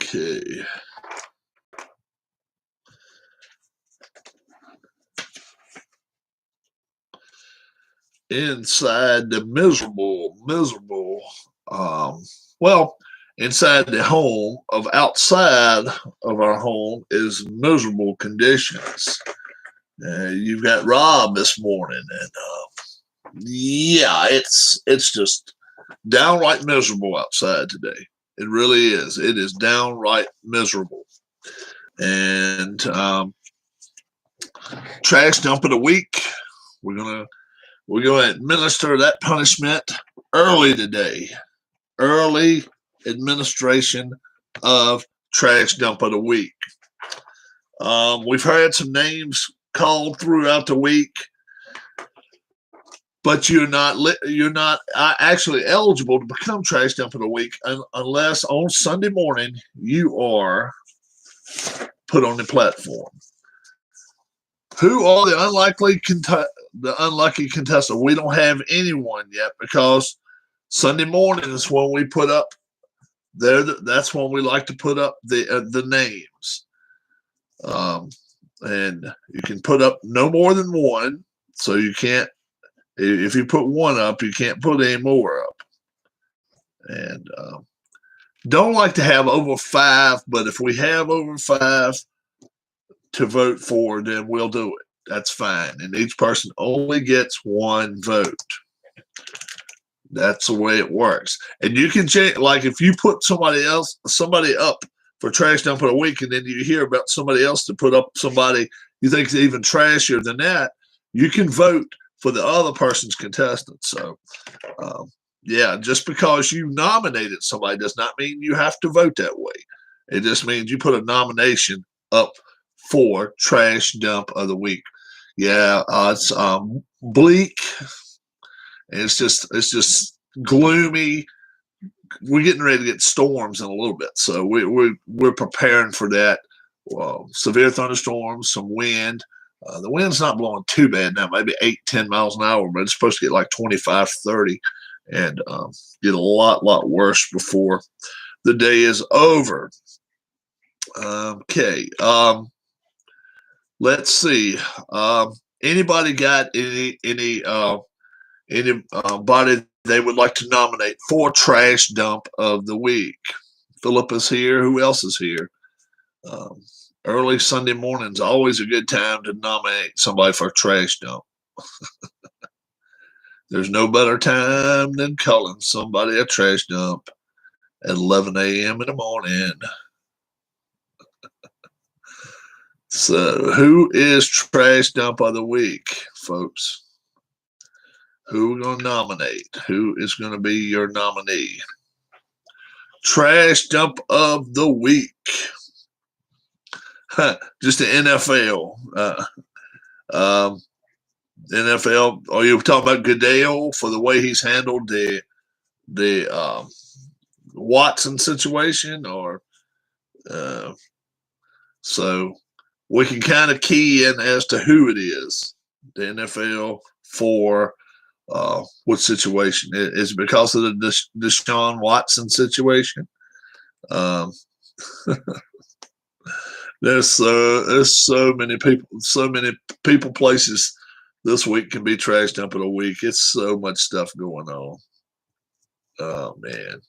Okay. Inside the miserable, well, inside the home of outside of our home is miserable conditions. You've got Rob this morning, and yeah, it's just downright miserable outside today. It really is. It is downright miserable. And trash dump of the week. We're gonna administer that punishment early today. Early administration of trash dump of the week. We've had some names called throughout the week, but you're not actually eligible to become trash dump of the week unless on Sunday morning you are put on the platform. Who are the unlucky contestant? We don't have anyone yet because Sunday morning is when we put up there. That's when we like to put up the names, and you can put up no more than one. So you can't. If you put one up, you can't put any more up. And don't like to have over 5, but if we have over 5 to vote for, then we'll do it. That's fine. And each person only gets 1 vote. That's the way it works. And you can change, like if you put somebody up for trash dump of the week, and then you hear about somebody else to put up somebody you think is even trashier than that, you can vote for the other person's contestant. So, yeah, just because you nominated somebody does not mean you have to vote that way. It just means you put a nomination up for trash dump of the week. Yeah, it's bleak. And it's just gloomy. We're getting ready to get storms in a little bit, so we're preparing for that. Severe thunderstorms, some wind. The wind's not blowing too bad now, maybe 8-10 miles an hour, but it's supposed to get like 25-30, and get a lot worse before the day is over. Okay. Let's see. Anybody got anybody they would like to nominate for trash dump of the week? Philip is here. Who else is here? Early Sunday morning's always a good time to nominate somebody for trash dump. There's no better time than calling somebody a trash dump at 11 a.m. in the morning. So who is trash dump of the week, folks? Who we're going to nominate? Who is going to be your nominee? Trash dump of the week. Just the NFL. NFL. Are you talking about Goodell for the way he's handled the Watson situation, or so we can kind of key in as to who it is. The NFL for what situation? Is it because of the Deshaun Watson situation? There's so many people, places this week can be trash dump of the week. It's so much stuff going on. Oh man.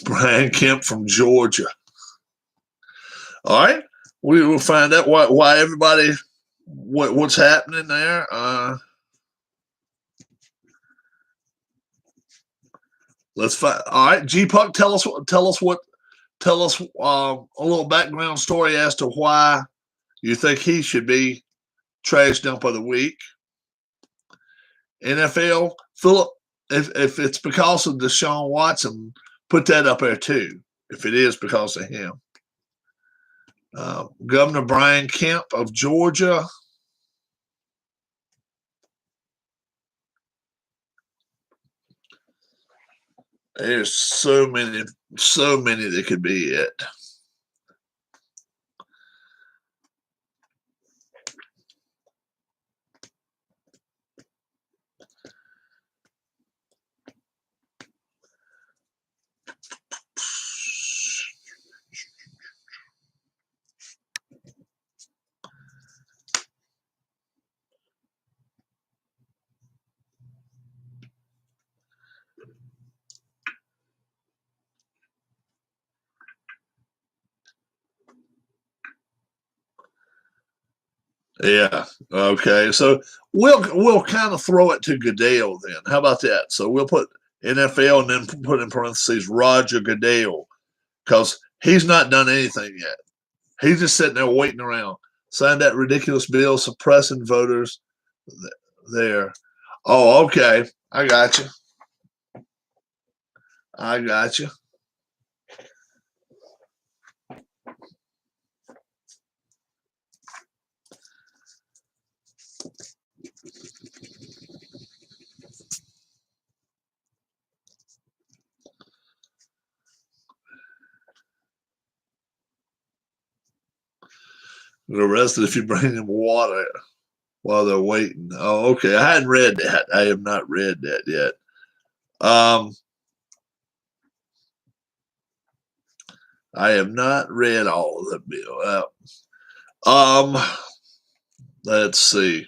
Brian Kemp from Georgia. All right, we will find out why everybody what's happening there. Let's find. All right, G Puck, tell us a little background story as to why you think he should be trash dump of the week. NFL, Philip, if it's because of Deshaun Watson, put that up there too. If it is because of him. Governor Brian Kemp of Georgia. There's so many that could be it. Yeah. Okay. So we'll kind of throw it to Goodell then. How about that? So we'll put NFL and then put in parentheses Roger Goodell because he's not done anything yet. He's just sitting there waiting around. Signed that ridiculous bill suppressing voters there. Oh, okay. I got you. I got you. Get arrested if you bring them water while they're waiting. Oh, okay. I hadn't read that. I have not read that yet. I have not read all of the bill. Let's see.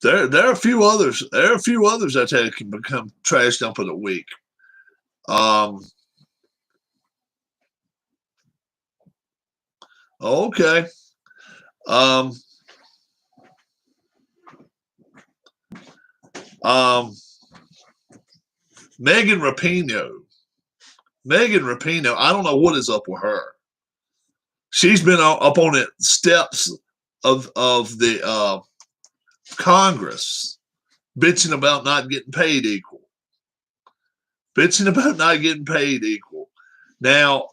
There are a few others. There are a few others I tell you can become trash dump of the week. Okay. Um, Megan Rapinoe. Megan Rapinoe. I don't know what is up with her. She's been up on the steps of the Congress, bitching about not getting paid equal. Bitching about not getting paid equal. Now,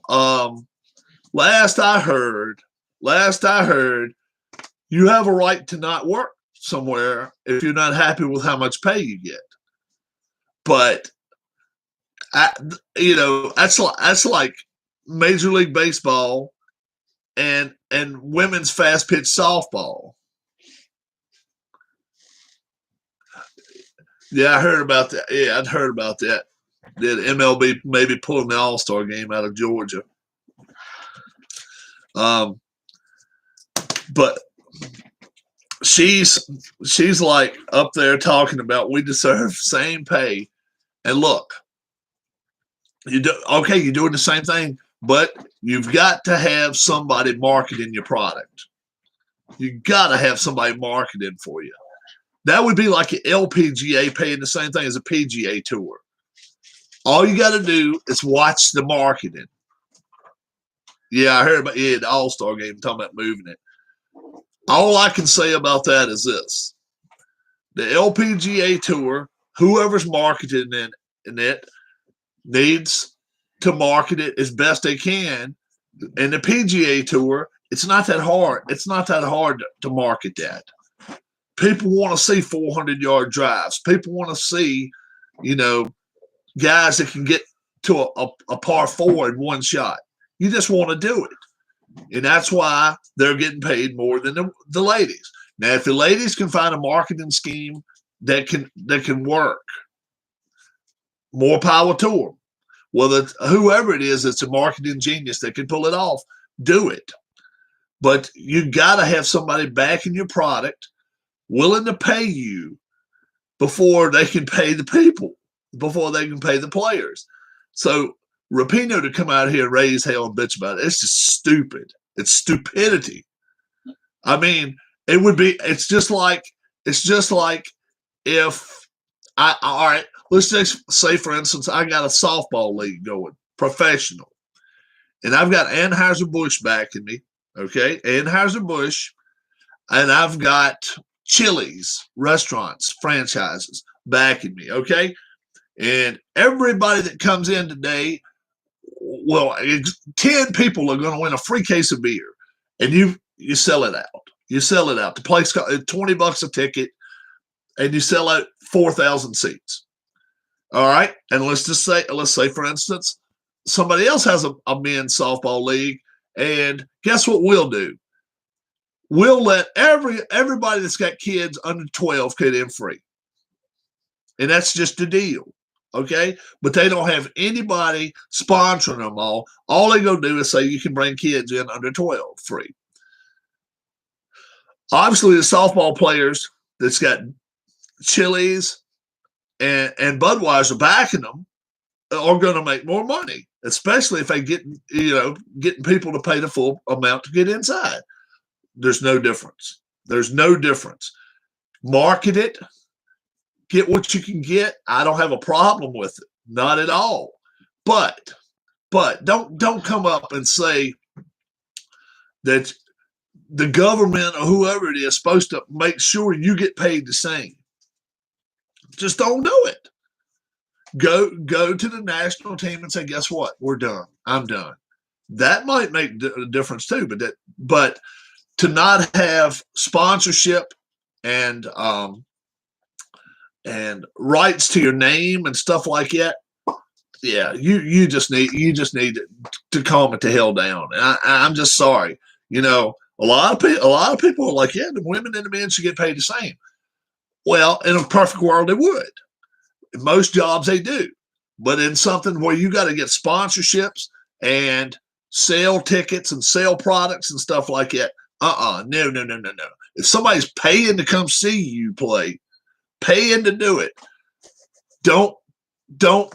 last I heard, you have a right to not work somewhere if you're not happy with how much pay you get. But that's like Major League Baseball and women's fast pitch softball. Yeah, I heard about that. Yeah, I'd heard about that. Did MLB maybe pulling the All-Star game out of Georgia? But she's like up there talking about we deserve same pay. And look, you're doing the same thing, but you've got to have somebody marketing your product. You got to have somebody marketing for you. That would be like an LPGA paying the same thing as a PGA tour. All you got to do is watch the marketing. Yeah, I heard about the All-Star game talking about moving it. All I can say about that is this. The LPGA tour, whoever's marketing in it, needs to market it as best they can. And the PGA tour, it's not that hard. It's not that hard to market that. People want to see 400-yard drives. People want to see, guys that can get to a par four in one shot. You just want to do it. And that's why they're getting paid more than the ladies. Now, if the ladies can find a marketing scheme that can work, more power to them. Whether whoever it is that's a marketing genius that can pull it off, do it. But you got to have somebody backing your product, willing to pay you before they can pay the people, before they can pay the players. So Rapinoe to come out here and raise hell and bitch about it, it's just stupid. It's stupidity. I mean, it's just like if all right, let's just say, for instance, I got a softball league going, professional, and I've got Anheuser-Busch backing me, okay? Anheuser-Busch, and I've got Chili's restaurants, franchises backing me, okay? And everybody that comes in today, well, 10 people are going to win a free case of beer, and you sell it out. You sell it out. The place costs $20 a ticket, and you sell out 4,000 seats. All right, and let's say for instance, somebody else has a men's softball league, and guess what we'll do? We'll let everybody that's got kids under 12 get in free, and that's just the deal. Okay, but they don't have anybody sponsoring them all. All they go do is say you can bring kids in under 12 free. Obviously, the softball players that's got Chili's and Budweiser backing them are going to make more money, especially if they getting people to pay the full amount to get inside. There's no difference. There's no difference. Market it, get what you can get. I don't have a problem with it, not at all. But don't come up and say that the government or whoever it is supposed to make sure you get paid the same. Just don't do it. Go to the national team and say, guess what? We're done. I'm done. That might make a difference too. But to not have sponsorship and rights to your name and stuff like that, yeah, you just need to calm it the hell down. And I'm just sorry. You know, a lot of people are like, yeah, the women and the men should get paid the same. Well, in a perfect world, they would. In most jobs, they do. But in something where you got to get sponsorships and sell tickets and sell products and stuff like that, no. If somebody's paying to come see you play, paying to do it, don't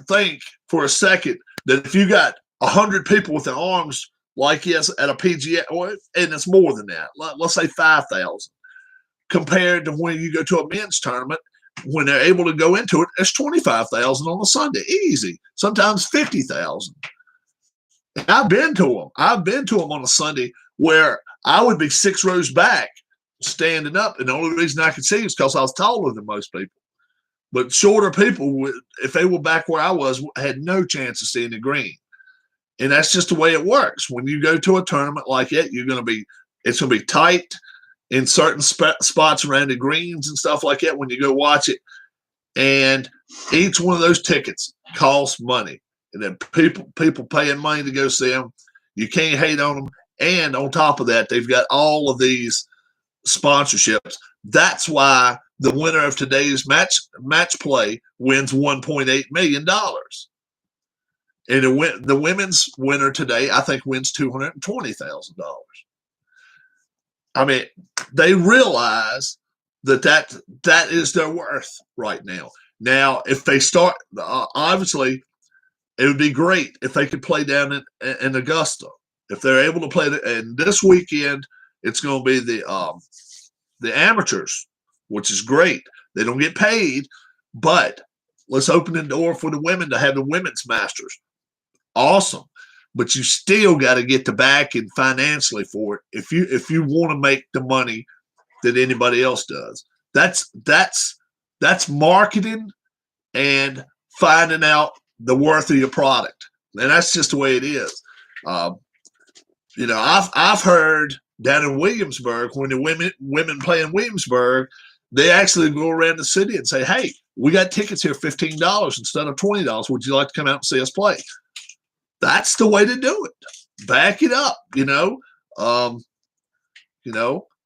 think for a second that if you got 100 people with their arms like this at a PGA, and it's more than that, let's say 5,000, compared to when you go to a men's tournament, when they're able to go into it, it's 25,000 on a Sunday, easy. Sometimes 50,000. I've been to them. On a Sunday where I would be 6 rows back, standing up, and the only reason I could see is because I was taller than most people. But shorter people, if they were back where I was, had no chance of seeing the green. And that's just the way it works. When you go to a tournament like that, it's going to be tight in certain spots around the greens and stuff like that when you go watch it. And each one of those tickets costs money. And then people paying money to go see them. You can't hate on them. And on top of that, they've got all of these sponsorships. That's why the winner of today's match play wins $1.8 million. And the women's winner today, I think, wins $220,000. I mean, they realize that is their worth right now. Now, if they start, obviously, it would be great if they could play down in Augusta. If they're able to play, and this weekend, it's going to be the amateurs, which is great. They don't get paid, but let's open the door for the women to have the women's masters. Awesome. But you still got to get the backing financially for it if you want to make the money that anybody else does. That's marketing and finding out the worth of your product, and that's just the way it is. You know, I've heard down in Williamsburg when the women play in Williamsburg, they actually go around the city and say, "Hey, we got tickets here, $15 instead of $20. Would you like to come out and see us play?" That's the way to do it. Back it up, you know.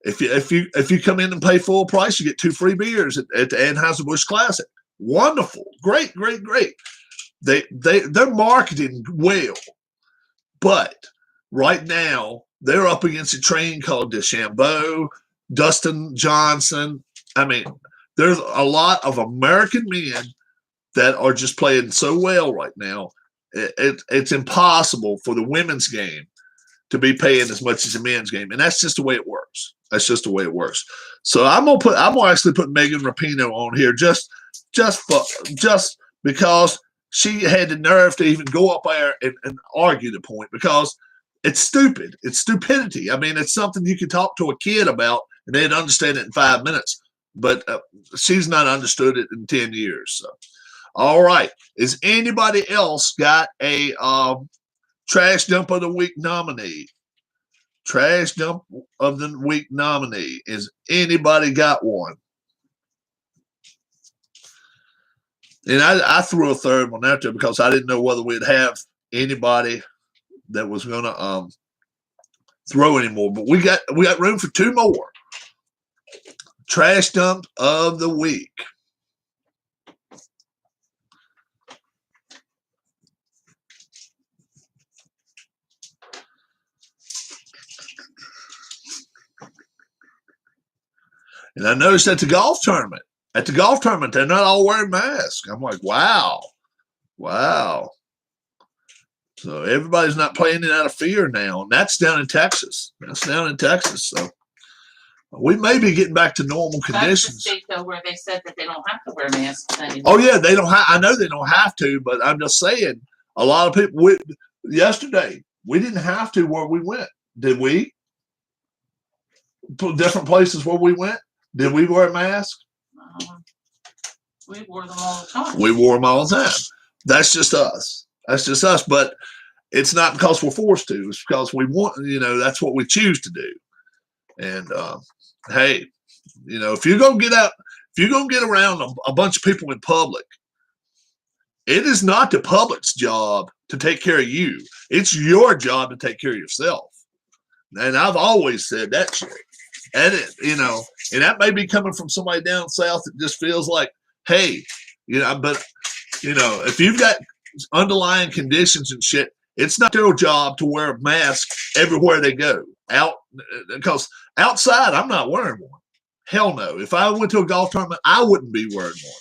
If you come in and pay full price, you get 2 free beers at the Anheuser-Busch Classic. Wonderful, great. They're marketing well, but right now they're up against a train called DeChambeau, Dustin Johnson. I mean, there's a lot of American men that are just playing so well right now. It's impossible for the women's game to be paying as much as the men's game, and that's just the way it works. So I'm gonna actually put Megan Rapinoe on here just because she had the nerve to even go up there and argue the point, because it's stupid. It's stupidity. I mean, it's something you could talk to a kid about and they'd understand it in 5 minutes, but she's not understood it in 10 years. So. All right. Is anybody else got a trash dump of the week nominee? Trash dump of the week nominee. Is anybody got one? And I threw a third one out there because I didn't know whether we'd have anybody that was going to throw anymore. But we got room for 2 more. Trash dump of the week. And I noticed at the golf tournament, they're not all wearing masks. I'm like, wow. So everybody's not playing it out of fear now. And that's down in Texas. So We may be getting back to normal conditions. That's the state, though, where they said that they don't have to wear masks anymore. Oh yeah, they don't. I know they don't have to, but I'm just saying. A lot of people. Yesterday, we didn't have to where we went. Did we? Different places where we went. Did we wear masks? We wore them all the time. We wore them all the time. That's just us. That's just us. But it's not because we're forced to. It's because we want. That's what we choose to do. And hey, if you're gonna get out, if you're gonna get around a bunch of people in public, it is not the public's job to take care of you. It's your job to take care of yourself. And I've always said that shit. And and that may be coming from somebody down south that just feels like, hey, but if you've got underlying conditions and shit, it's not their job to wear a mask everywhere they go. Because outside, I'm not wearing one. Hell no. If I went to a golf tournament, I wouldn't be wearing one.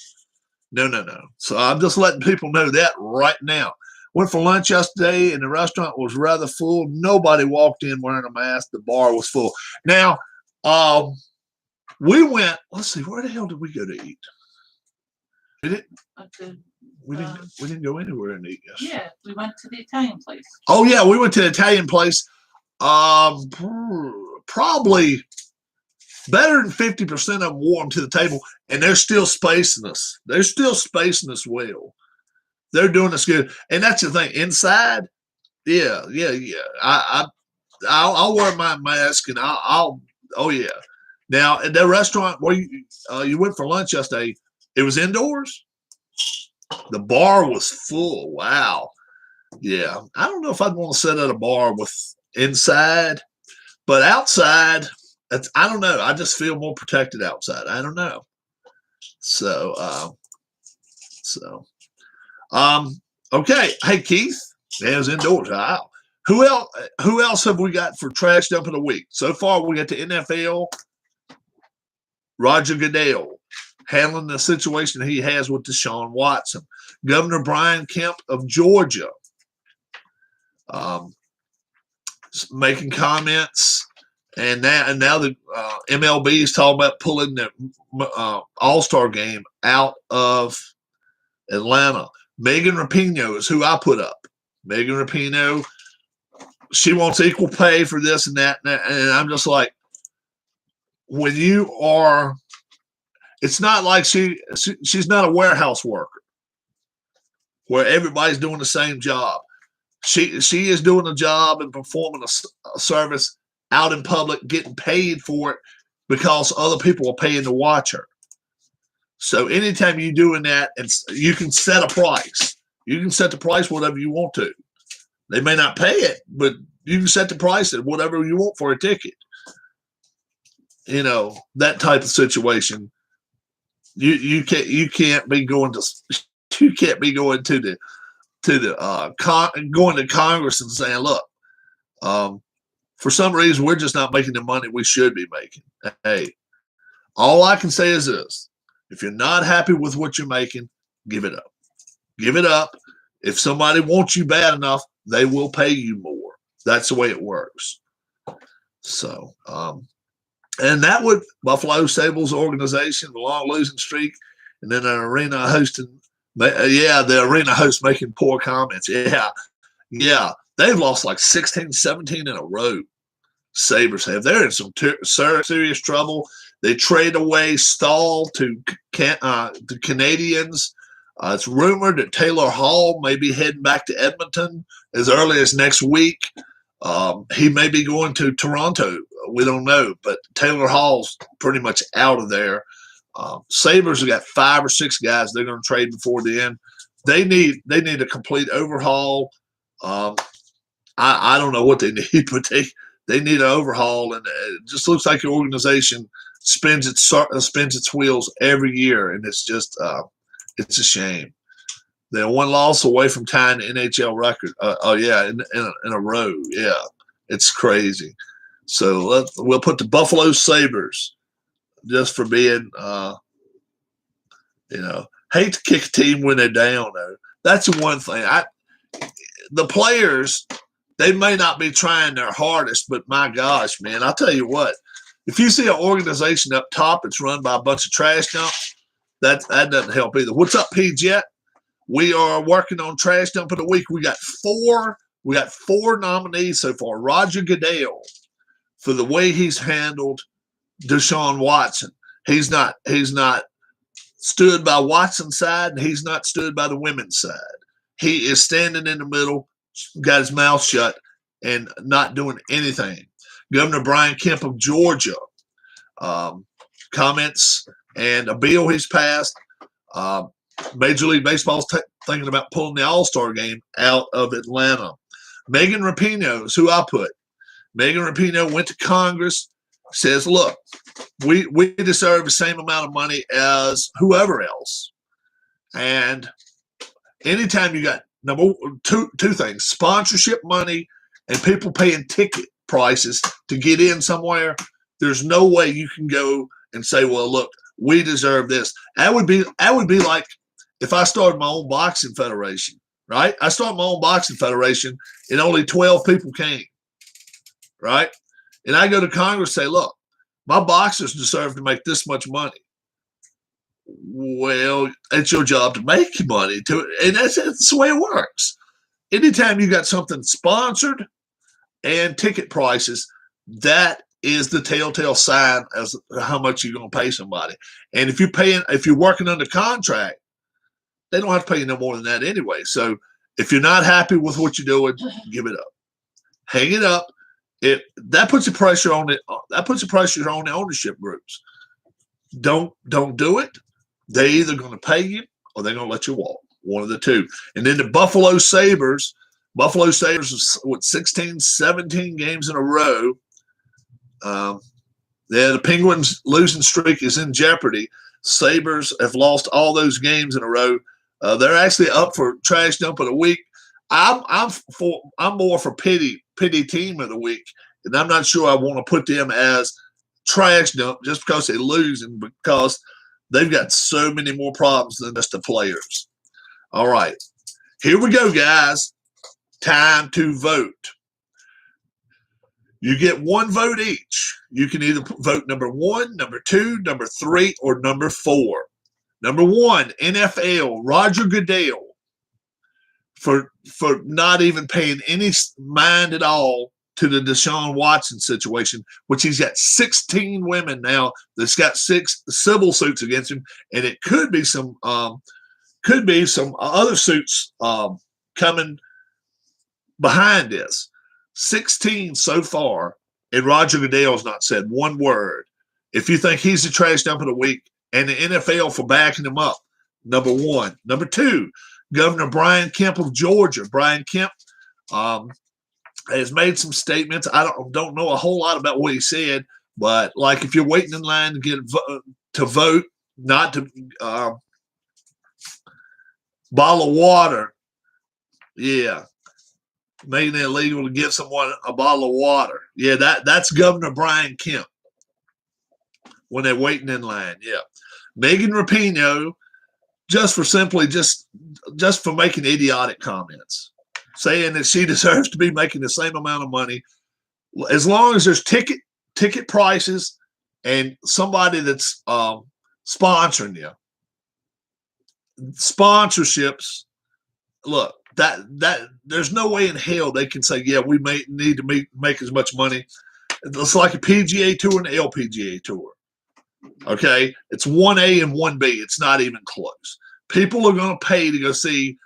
No. So I'm just letting people know that right now. Went for lunch yesterday, and the restaurant was rather full. Nobody walked in wearing a mask. The bar was full. Now, we went. Let's see, where the hell did we go to eat? We didn't go anywhere and eat. Yes. Yeah, we went to the Italian place. Oh yeah, we went to the Italian place. Probably better than 50% of them wore them to the table, and they're still spacing us. They're still spacing us well. They're doing us good, and that's the thing. Inside, yeah. I'll wear my mask, and I'll. Oh yeah. Now at the restaurant where you went for lunch yesterday, it was indoors. The bar was full. Wow. Yeah, I don't know if I'd want to sit at a bar with inside, but outside, I don't know. I just feel more protected outside. I don't know. Okay. Hey, Keith. Yeah, it was indoors. Wow. Who else have we got for trash dump of the week? So far, we got the NFL. Roger Goodell handling the situation he has with Deshaun Watson. Governor Brian Kemp of Georgia making comments. And now the MLB is talking about pulling the All-Star game out of Atlanta. Megan Rapinoe is who I put up. Megan Rapinoe, she wants equal pay for this and that. And I'm just like, when you are, it's not like she's not a warehouse worker where everybody's doing the same job. She is doing a job and performing a service out in public, getting paid for it because other people are paying to watch her. So anytime you're doing that, you can set a price. You can set the price whatever you want to. They may not pay it, but you can set the price at whatever you want for a ticket. That type of situation. You can't be going to going to Congress and saying, look, for some reason we're just not making the money we should be making. Hey, all I can say is this: if you're not happy with what you're making, give it up. Give it up. If somebody wants you bad enough, they will pay you more. That's the way it works. So, and that would Buffalo Sabres organization, the long losing streak, and then an arena hosting. The arena host making poor comments. Yeah. They've lost like 16, 17 in a row. Sabres have. They're in some serious trouble. They trade away Stahl to the Canadians. It's rumored that Taylor Hall may be heading back to Edmonton as early as next week. He may be going to Toronto. We don't know, but Taylor Hall's pretty much out of there. Sabres have got 5 or 6 guys they're going to trade before the end. They need a complete overhaul. I don't know what they need, but they need an overhaul, and it just looks like the organization spins its wheels every year, and it's just it's a shame. They're one loss away from tying the NHL record. In a row. Yeah, it's crazy. So we'll put the Buffalo Sabres just for being, hate to kick a team when they're down. Though that's the one thing. The players, they may not be trying their hardest, but my gosh, man, I'll tell you what. if you see an organization up top that's run by a bunch of trash dumps, that doesn't help either. What's up, P Jet? We are working on trash dump of the week. We got four nominees so far. Roger Goodell, for the way he's handled Deshaun Watson. He's not stood by Watson's side, and he's not stood by the women's side. He is standing in the middle, got his mouth shut, and not doing anything. Governor Brian Kemp of Georgia, comments and a bill he's passed. Major League Baseball's thinking about pulling the All-Star game out of Atlanta. Megan Rapinoe is who I put. Megan Rapinoe went to Congress, says, look, we deserve the same amount of money as whoever else. And anytime you got two things, sponsorship money and people paying ticket prices to get in somewhere, there's no way you can go and say, well, look, we deserve this. That would be like if I started my own boxing federation, right? I started my own boxing federation and only 12 people came, right? And I go to Congress and say, look, my boxers deserve to make this much money. Well, it's your job to make money, and that's the way it works. Anytime you got something sponsored and ticket prices, that is the telltale sign as how much you're going to pay somebody. And if you're working under contract, they don't have to pay you no more than that anyway. So if you're not happy with what you're doing, give it up, hang it up. That puts the pressure on it. That puts the pressure on the ownership groups. Don't do it. They're either going to pay you or they're going to let you walk. One of the two. And then the Buffalo Sabres with 16, 17 games in a row. The Penguins' losing streak is in jeopardy. Sabres have lost all those games in a row. They're actually up for trash dump of the week. I'm more for pity team of the week, and I'm not sure I want to put them as trash dump just because they're losing, because they've got so many more problems than just the players. All right, here we go, guys. Time to vote. You get one vote each. You can either vote number 1, number 2, number 3, or number 4. Number 1, NFL, Roger Goodell, for not even paying any mind at all to the Deshaun Watson situation, which he's got 16 women now that's got 6 civil suits against him, and it could be some other suits coming behind this. 16 so far, and Roger Goodell's not said one word. If you think he's the trash dump of the week, and the NFL for backing him up, number 1. Number 2, Governor Brian Kemp of Georgia. Brian Kemp has made some statements. I don't know a whole lot about what he said, but like if you're waiting in line to get to vote, not to bottle of water, yeah, making it illegal to give someone a bottle of water. Yeah, that's Governor Brian Kemp when they're waiting in line. Yeah. Megan Rapinoe, just for making idiotic comments, saying that she deserves to be making the same amount of money, as long as there's ticket prices and somebody that's sponsoring you. Sponsorships, look, that there's no way in hell they can say, yeah, we need to make as much money. It's like a PGA Tour and an LPGA Tour. Okay, it's 1A and 1B. It's not even close. People are going to pay to go see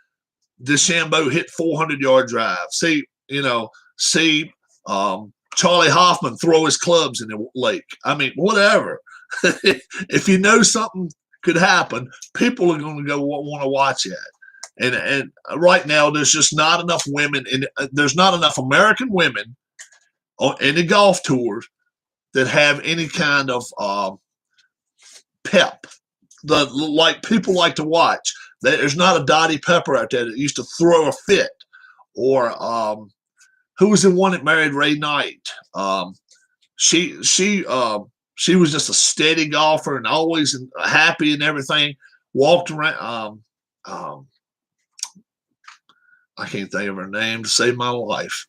DeChambeau hit 400-yard drive. See Charlie Hoffman throw his clubs in the lake. I mean, whatever. If you know something could happen, people are going to go want to watch that. And right now, there's just not enough women, and there's not enough American women in the golf tours that have any kind of pep, like people like to watch. There's not a Dottie Pepper out there that used to throw a fit, or who was the one that married Ray Knight? She was just a steady golfer and always happy and everything. Walked around. I can't think of her name to save my life,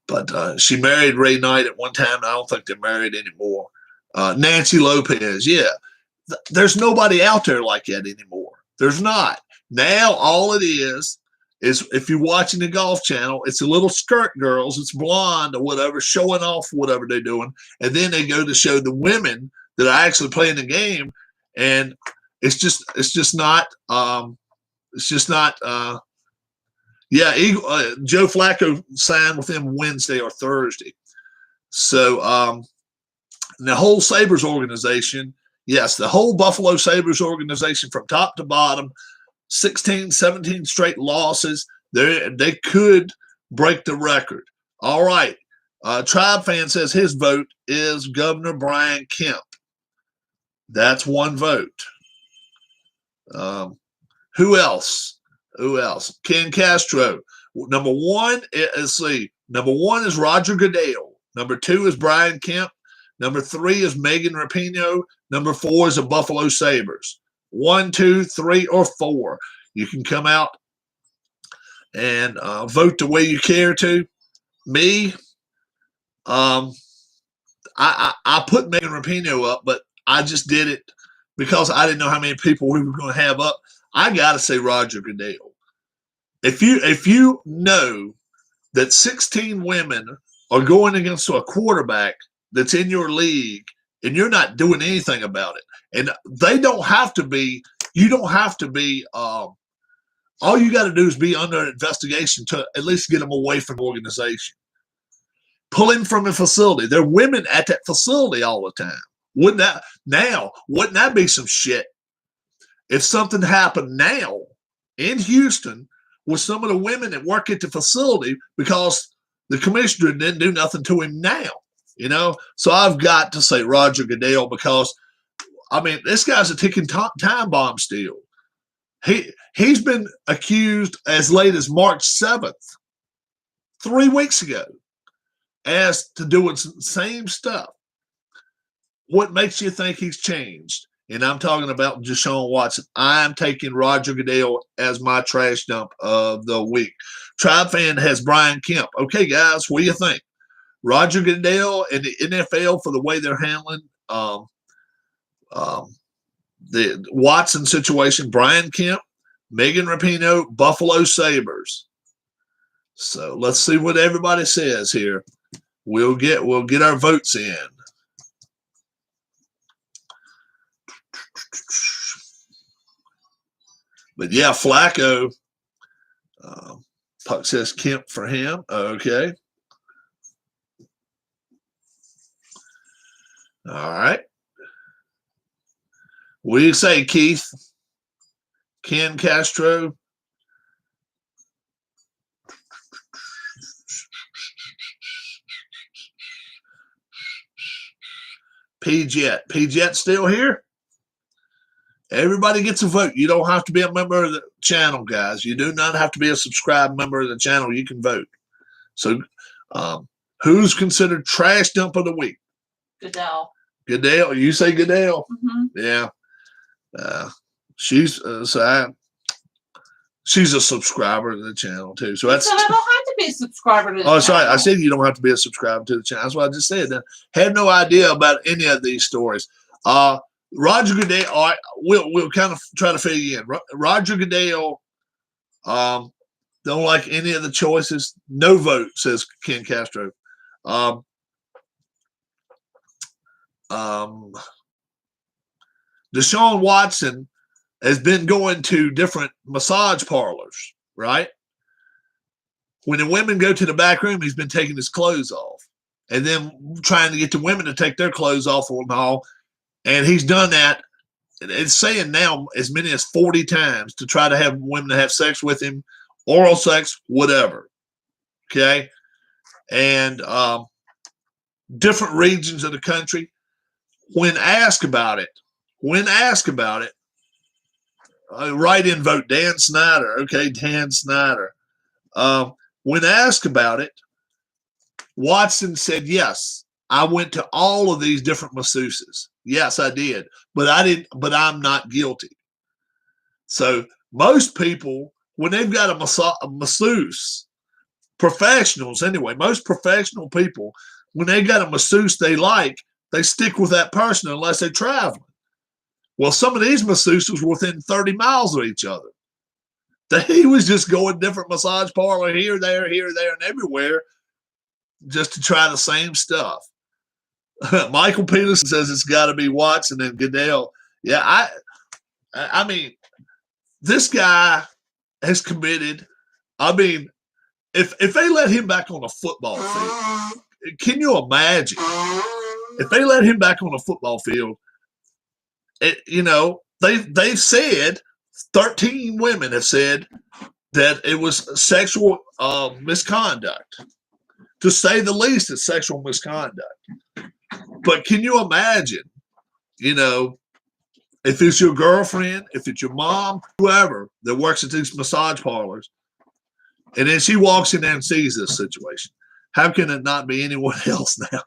but she married Ray Knight at one time. And I don't think they're married anymore. Nancy Lopez. Yeah. There's nobody out there like that anymore. There's not. Now all it is if you're watching the Golf Channel, it's the little skirt girls, it's blonde or whatever, showing off whatever they're doing. And then they go to show the women that are actually playing the game. And it's just not, Joe Flacco signed with them Wednesday or Thursday. So the whole Sabres organization, yes, the whole Buffalo Sabres organization from top to bottom, 16, 17 straight losses. They could break the record. All right. Tribe Fan says his vote is Governor Brian Kemp. That's one vote. Who else? Ken Castro. Number one is Roger Goodell. Number 2 is Brian Kemp. Number 3 is Megan Rapinoe. Number 4 is the Buffalo Sabres. 1, 2, 3, or 4. You can come out and vote the way you care to. Me, I put Megan Rapinoe up, but I just did it because I didn't know how many people we were going to have up. I got to say Roger Goodell. If you know that 16 women are going against a quarterback that's in your league and you're not doing anything about it, and they don't have to be, you don't have to be, all you got to do is be under an investigation to at least get them away from the organization. Pull him from a facility. There are women at that facility all the time. Wouldn't that be some shit? If something happened now in Houston with some of the women that work at the facility because the commissioner didn't do nothing to him now, So I've got to say Roger Goodell because, I mean, this guy's a ticking time bomb still. He's been accused as late as March 7th, 3 weeks ago, as to doing the same stuff. What makes you think he's changed? And I'm talking about Deshaun Watson. I'm taking Roger Goodell as my trash dump of the week. Tribe Fan has Brian Kemp. Okay, guys, what do you think? Roger Goodell and the NFL for the way they're handling the Watson situation. Brian Kemp, Megan Rapinoe, Buffalo Sabres. So let's see what everybody says here. We'll get our votes in. But yeah, Flacco. Puck says Kemp for him. Okay. All right. What do you say, Keith? Ken Castro? P-Jet. P-Jet still here? Everybody gets a vote. You don't have to be a member of the channel, guys. You do not have to be a subscribed member of the channel. You can vote. So who's considered trash dump of the week? Goodell. Goodell. You say Goodell? Mm-hmm. Yeah. She's she's a subscriber to the channel too. So that's. So I don't have to be a subscriber to the channel. Oh, sorry. I said you don't have to be a subscriber to the channel. That's what I just said. I had no idea about any of these stories. Roger Goodell. All right, we'll kind of try to fill you in. Roger Goodell. Don't like any of the choices. No vote, says Ken Castro. Deshaun Watson has been going to different massage parlors, right? When the women go to the back room, he's been taking his clothes off and then trying to get the women to take their clothes off and all. And he's done that. It's saying now as many as 40 times to try to have women to have sex with him, oral sex, whatever. Okay. And different regions of the country. When asked about it, write-in vote Dan Snyder. Okay, Dan Snyder. When asked about it, Watson said, yes, I went to all of these different masseuses. Yes, I did. But I'm not guilty. So most people, when they've got a masseuse, professionals anyway, most professional people, when they got a masseuse they like, They stick with that person unless they're traveling. Well, some of these masseuses were within 30 miles of each other. He was just going different massage parlor here, there, and everywhere just to try the same stuff. Michael Peterson says it's got to be Watson and Goodell. Yeah, I mean, this guy has committed. I mean, if they let him back on a football field, can you imagine? If they let him back on a football field, they've said 13 women have said that it was sexual misconduct. To say the least, it's sexual misconduct. But can you imagine, if it's your girlfriend, if it's your mom, whoever that works at these massage parlors, and then she walks in there and sees this situation, how can it not be anyone else now?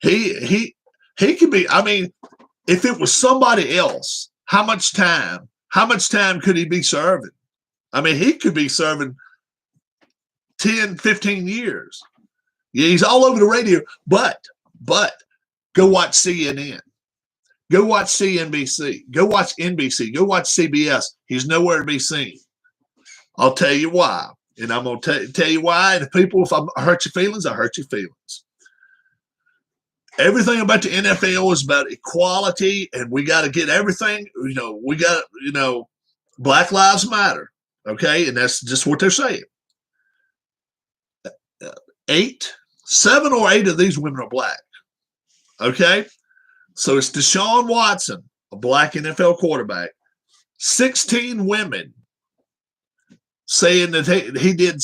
He can be. I mean, if it was somebody else, how much time could he be serving? I mean, he could be serving 10, 15 years. Yeah, he's all over the radio, but go watch CNN. Go watch CNBC. Go watch NBC. Go watch CBS. He's nowhere to be seen. I'll tell you why. And I'm going to tell you why. And if I hurt your feelings, I hurt your feelings. Everything about the NFL is about equality, and we got to get everything. Black Lives Matter. Okay, and that's just what they're saying. 7 or 8 of these women are black. Okay, so it's Deshaun Watson, a black NFL quarterback. 16 women saying that he did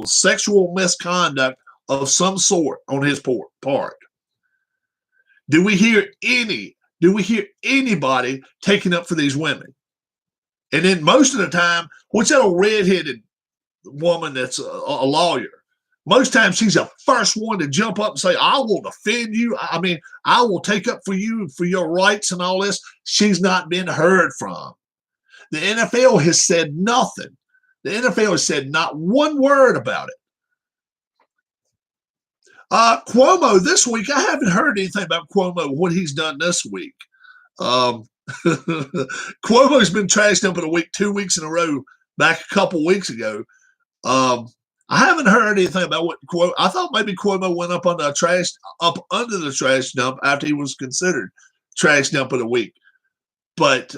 sexual misconduct of some sort on his part. Do we hear anybody taking up for these women? And then most of the time, what's that old redheaded woman that's a lawyer? Most times she's the first one to jump up and say, I will defend you. I mean, I will take up for you for your rights and all this. She's not been heard from. The NFL has said nothing. The NFL has said not one word about it. Cuomo this week, I haven't heard anything about Cuomo, what he's done this week. Cuomo's been trashed up in a week, 2 weeks in a row, back a couple weeks ago. I haven't heard anything about what Cuomo. I thought maybe Cuomo went up under the trash dump after he was considered trash dump of the week. But